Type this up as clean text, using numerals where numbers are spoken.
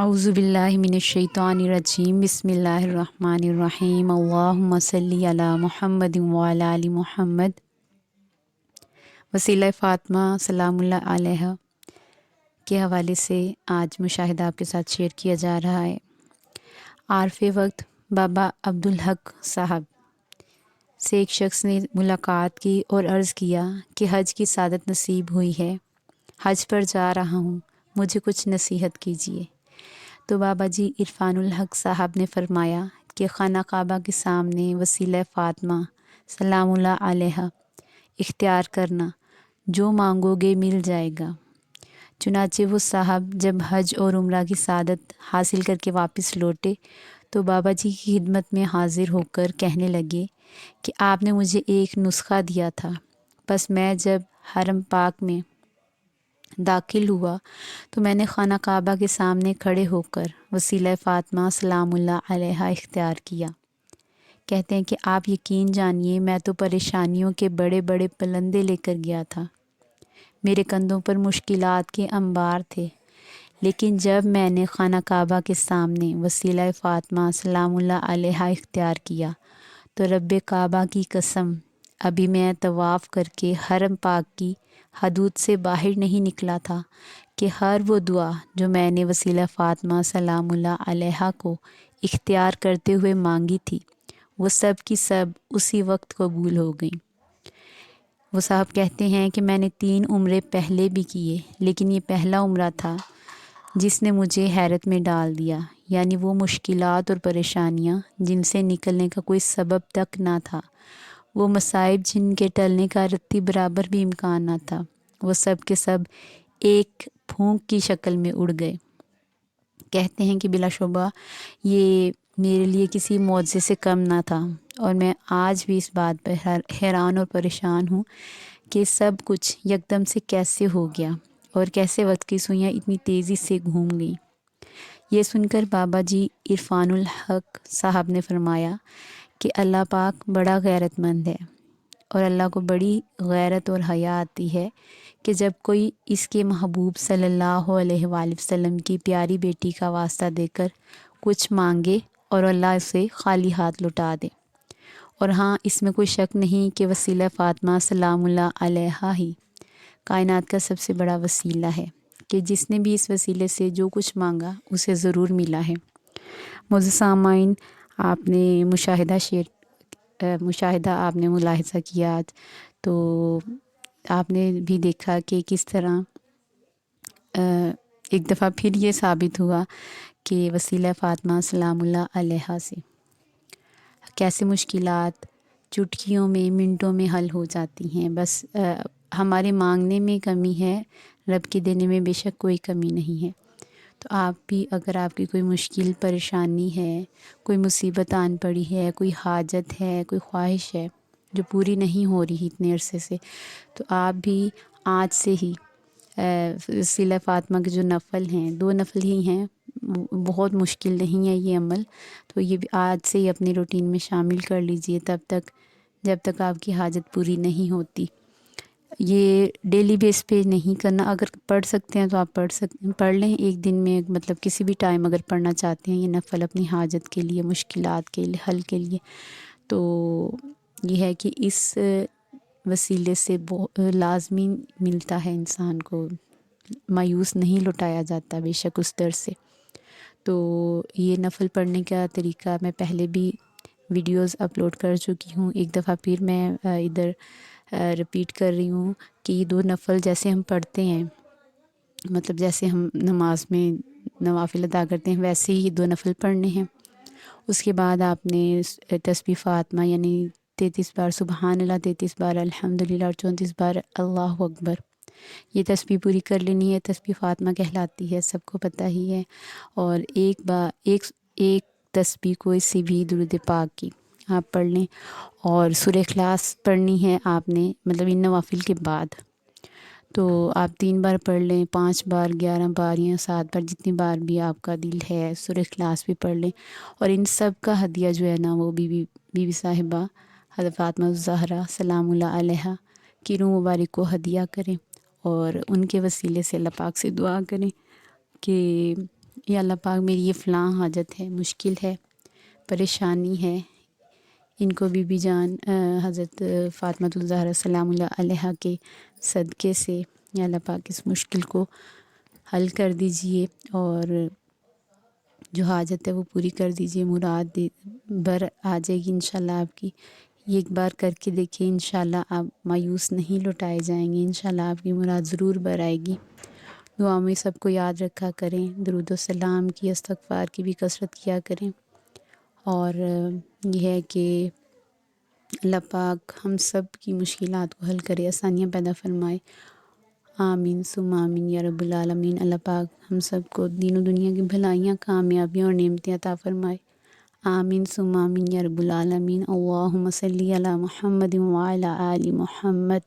اعوذ باللہ من الشیطان الرجیم بسم اللہ الرحمن الرحیم اللہم صلی علی محمد وعلی آل محمد۔ وسیلہ فاطمہ سلام اللہ علیہ کے حوالے سے آج مشاہدہ آپ کے ساتھ شیئر کیا جا رہا ہے۔ عارف وقت بابا عبدالحق صاحب سے ایک شخص نے ملاقات کی اور عرض کیا کہ حج کی سعادت نصیب ہوئی ہے، حج پر جا رہا ہوں، مجھے کچھ نصیحت کیجیے۔ تو بابا جی عرفان الحق صاحب نے فرمایا کہ خانہ کعبہ کے سامنے وسیلہ فاطمہ سلام اللہ علیہ اختیار کرنا، جو مانگو گے مل جائے گا۔ چنانچہ وہ صاحب جب حج اور عمرہ کی سعادت حاصل کر کے واپس لوٹے تو بابا جی کی خدمت میں حاضر ہو کر کہنے لگے کہ آپ نے مجھے ایک نسخہ دیا تھا، بس میں جب حرم پاک میں داخل ہوا تو میں نے خانہ کعبہ کے سامنے کھڑے ہو کر وسیلہ فاطمہ سلام اللہ علیہ اختیار کیا۔ کہتے ہیں کہ آپ یقین جانیے میں تو پریشانیوں کے بڑے بڑے پلندے لے کر گیا تھا، میرے کندھوں پر مشکلات کے انبار تھے، لیکن جب میں نے خانہ کعبہ کے سامنے وسیلہ فاطمہ سلام اللہ علیہ اختیار کیا تو رب کعبہ کی قسم ابھی میں طواف کر کے حرم پاک کی حدود سے باہر نہیں نکلا تھا کہ ہر وہ دعا جو میں نے وسیلہ فاطمہ سلام اللہ علیہ کو اختیار کرتے ہوئے مانگی تھی وہ سب کی سب اسی وقت قبول ہو گئیں۔ وہ صاحب کہتے ہیں کہ میں نے 3 عمرے پہلے بھی کیے، لیکن یہ پہلا عمرہ تھا جس نے مجھے حیرت میں ڈال دیا، یعنی وہ مشکلات اور پریشانیاں جن سے نکلنے کا کوئی سبب تک نہ تھا، وہ مصائب جن کے ٹلنے کا رتی برابر بھی امکان نہ تھا، وہ سب کے سب ایک پھونک کی شکل میں اڑ گئے۔ کہتے ہیں کہ بلا شبہ یہ میرے لیے کسی معجزے سے کم نہ تھا، اور میں آج بھی اس بات پر حیران اور پریشان ہوں کہ سب کچھ یکدم سے کیسے ہو گیا اور کیسے وقت کی سوئیاں اتنی تیزی سے گھوم گئیں۔ یہ سن کر بابا جی عرفان الحق صاحب نے فرمایا کہ اللہ پاک بڑا غیرت مند ہے، اور اللہ کو بڑی غیرت اور حیا آتی ہے کہ جب کوئی اس کے محبوب صلی اللہ علیہ وآلہ وسلم کی پیاری بیٹی کا واسطہ دے کر کچھ مانگے اور اللہ اسے خالی ہاتھ لوٹا دے۔ اور ہاں، اس میں کوئی شک نہیں کہ وسیلہ فاطمہ سلام اللہ علیہ ہی کائنات کا سب سے بڑا وسیلہ ہے کہ جس نے بھی اس وسیلے سے جو کچھ مانگا اسے ضرور ملا ہے۔ معزز سامعین، آپ نے مشاہدہ آپ نے ملاحظہ کیا تو آپ نے بھی دیکھا کہ کس طرح ایک دفعہ پھر یہ ثابت ہوا کہ وسیلہ فاطمہ سلام اللہ علیہ سے کیسے مشکلات چٹکیوں میں منٹوں میں حل ہو جاتی ہیں۔ بس ہمارے مانگنے میں کمی ہے، رب کے دینے میں بے شک کوئی کمی نہیں ہے۔ تو آپ بھی اگر آپ کی کوئی مشکل پریشانی ہے، کوئی مصیبت آن پڑی ہے، کوئی حاجت ہے، کوئی خواہش ہے جو پوری نہیں ہو رہی اتنے عرصے سے، تو آپ بھی آج سے ہی وسیلہ فاطمہ کے جو نفل ہیں، 2 نفل ہی ہیں، بہت مشکل نہیں ہے یہ عمل، تو یہ بھی آج سے ہی اپنی روٹین میں شامل کر لیجئے جب تک آپ کی حاجت پوری نہیں ہوتی۔ یہ ڈیلی بیس پہ نہیں کرنا، اگر پڑھ سکتے ہیں تو آپ پڑھ لیں ایک دن میں، مطلب کسی بھی ٹائم اگر پڑھنا چاہتے ہیں یہ نفل اپنی حاجت کے لیے، مشکلات کے لیے، حل کے لیے، تو یہ ہے کہ اس وسیلے سے لازمی ملتا ہے، انسان کو مایوس نہیں لوٹایا جاتا بے شک اس در سے۔ تو یہ نفل پڑھنے کا طریقہ میں پہلے بھی ویڈیوز اپلوڈ کر چکی ہوں، ایک دفعہ پھر میں ادھر رپیٹ کر رہی ہوں کہ یہ 2 نفل جیسے ہم پڑھتے ہیں، مطلب جیسے ہم نماز میں نوافل ادا کرتے ہیں ویسے ہی 2 نفل پڑھنے ہیں۔ اس کے بعد آپ نے تسبیح فاطمہ یعنی 33 بار سبحان اللہ، 33 بار الحمدللہ اور 34 بار اللہ اکبر، یہ تسبیح پوری کر لینی ہے۔ تسبیح فاطمہ کہلاتی ہے، سب کو پتہ ہی ہے، اور ایک تسبیح کوئی سی بھی درود پاک کی آپ پڑھ لیں، اور سورہ اخلاص پڑھنی ہے آپ نے، مطلب ان نوافل کے بعد تو آپ 3 بار پڑھ لیں، 5 بار، 11 بار یا 7 بار، جتنی بار بھی آپ کا دل ہے سورہ اخلاص بھی پڑھ لیں، اور ان سب کا ہدیہ جو ہے نا وہ بی بی صاحبہ حضرت فاطمہ الزہرا سلام اللہ علیہ کی روح مبارک کو ہدیہ کریں، اور ان کے وسیلے سے اللہ پاک سے دعا کریں کہ یا اللہ پاک میری یہ فلاں حاجت ہے، مشکل ہے، پریشانی ہے، ان کو بی بی جان حضرت فاطمۃ الزہرا سلام اللہ علیہا کے صدقے سے یا اللہ پاک اس مشکل کو حل کر دیجئے، اور جو حاجت ہے وہ پوری کر دیجئے، مراد بر آ جائے گی انشاءاللہ آپ کی۔ یہ ایک بار کر کے دیکھیں، انشاءاللہ آپ مایوس نہیں لوٹائے جائیں گے، انشاءاللہ آپ کی مراد ضرور بر آئے گی۔ دعا میں سب کو یاد رکھا کریں، درود و سلام کی، استغفار کی بھی کثرت کیا کریں، اور یہ ہے کہ اللہ پاک ہم سب کی مشکلات کو حل کرے، آسانیاں پیدا فرمائے۔ آمین ثم آمین یا رب العالمین۔ اللہ پاک ہم سب کو دین و دنیا کی بھلائیاں، کامیابیاں اور نعمتیں عطا فرمائے۔ آمین ثم آمین یا رب العالمین۔ اللہم صلی علی محمد وعلی آل محمد۔